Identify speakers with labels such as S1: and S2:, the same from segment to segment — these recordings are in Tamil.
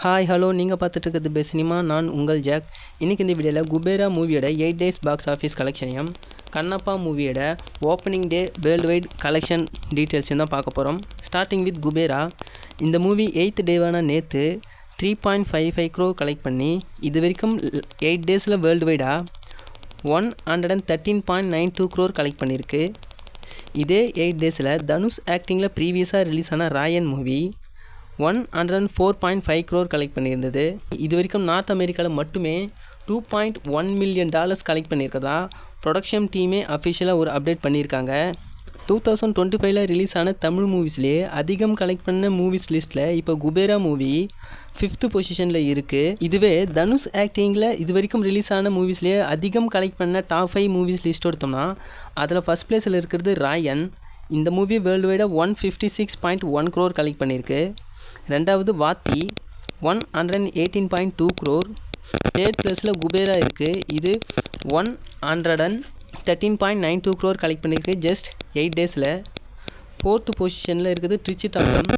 S1: ஹாய் ஹலோ நீங்கள் பார்த்துட்டு இருக்கிறது பெஸ்ட் சினிமா. நான் உங்கள் ஜாக். இன்றைக்கி இந்த வீடியோவில் குபேரா மூவியோட 8 days பாக்ஸ் ஆஃபீஸ் கலெக்ஷனையும் கண்ணப்பா மூவியோட opening day worldwide collection டீட்டெயில்ஸையும் தான் பார்க்க போகிறோம். Starting with Kuberaa. இந்த மூவி 8th டேவான நேற்று 3.55 crore கலெக்ட் பண்ணி இது வரைக்கும் 8 days வேர்ல்டு வைடாக 113.92 crore கலெக்ட் பண்ணியிருக்கு. இதே 8 days தனுஷ் ஆக்டிங்கில் ப்ரீவியஸாக ரிலீஸ் ஆன ராயன் மூவி 104.5 crore கலெக்ட் பண்ணியிருந்தது. இது வரைக்கும் நார்த் அமெரிக்காவில் மட்டுமே $2.1 million கலெக்ட் பண்ணியிருக்கதா ப்ரொடக்ஷன் டீமே அஃபிஷியலாக ஒரு அப்டேட் பண்ணியிருக்காங்க. 2025 ரிலீஸ் ஆன தமிழ் மூவிஸ்லேயே அதிகம் கலெக்ட் பண்ண மூவிஸ் லிஸ்ட்டில் இப்போ குபேரா மூவி 5th பொசிஷனில் இருக்குது. இதுவே தனுஷ் ஆக்டிங்கில் இது வரைக்கும் ரிலீஸ் ஆன மூவிஸ்லேயே அதிகம் கலெக்ட் பண்ண டாப் 5 மூவிஸ் லிஸ்ட் எடுத்தோம்னா அதில் ஃபஸ்ட் பிளேஸில் இருக்கிறது ராயன். இந்த மூவி வேர்ல்டு வைடாக 156.1 crore கலெக்ட் பண்ணியிருக்கு. ரெண்டாவது வாத்தி 118.2 crore. தேர்ட் பிளேஸில் குபேரா இருக்குது. இது 113.92 crore கலெக்ட் பண்ணியிருக்கு ஜஸ்ட் 8 days. ஃபோர்த்து பொசிஷனில் இருக்குது ட்ரிச்சிதாம்பரம்.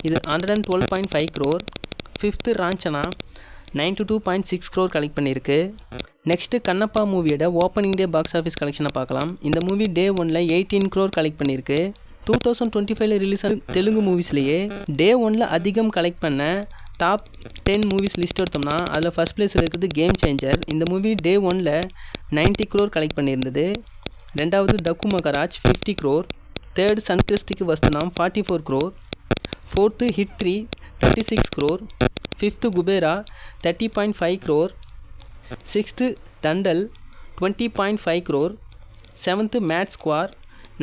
S1: இது 112.5 crore. Fifth Raanjhanaa 92.6 crore collect பண்ணியிருக்கு. நெக்ஸ்ட்டு கண்ணப்பா மூவியோட ஓப்பனிங் டே பாக்ஸ் ஆஃபீஸ் கலெக்ஷனை பார்க்கலாம். இந்த மூவி டே 1ல் 18 crore கலெக்ட் பண்ணியிருக்கு. 2025 ரிலீஸ் ஆன தெலுங்கு மூவிஸ்லேயே டே 1ல் அதிகம் கலெக்ட் பண்ண டாப் 10 மூவிஸ் லிஸ்ட் எடுத்தோம்னா அதில் ஃபஸ்ட் பிளேஸில் இருக்கிறது கேம் சேஞ்சர். இந்த மூவி டே 1ல் 90 crore கலெக்ட் பண்ணியிருந்தது. ரெண்டாவது Daaku Maharaaj 50 crore. Third Sankranthiki Vasthunam 44 crore. Fourth hit 3 36 crore. Fifth Kuberaa 30.5 crore. Sixth Thandel 20.5 crore. Seventh mad square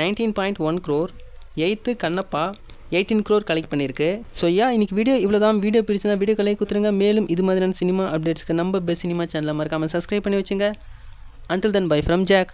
S1: 19.1 crore. Eighth Kannappa 18 crore collect பண்ணியிருக்கு. ஸோ இன்றைக்கி வீடியோ இவ்வளோ தான். வீடியோ பிடிச்சிருந்தா வீடியோ கலை கொடுத்துருங்க. மேலும் இது மாதிரியான சினிமா அப்டேட்ஸ்க்கு நம்ம பெஸ்ட் சினிமா சேனலை மறக்காமல் சப்ஸ்கிரைப் பண்ணி வச்சுங்க. Until then bye from jack.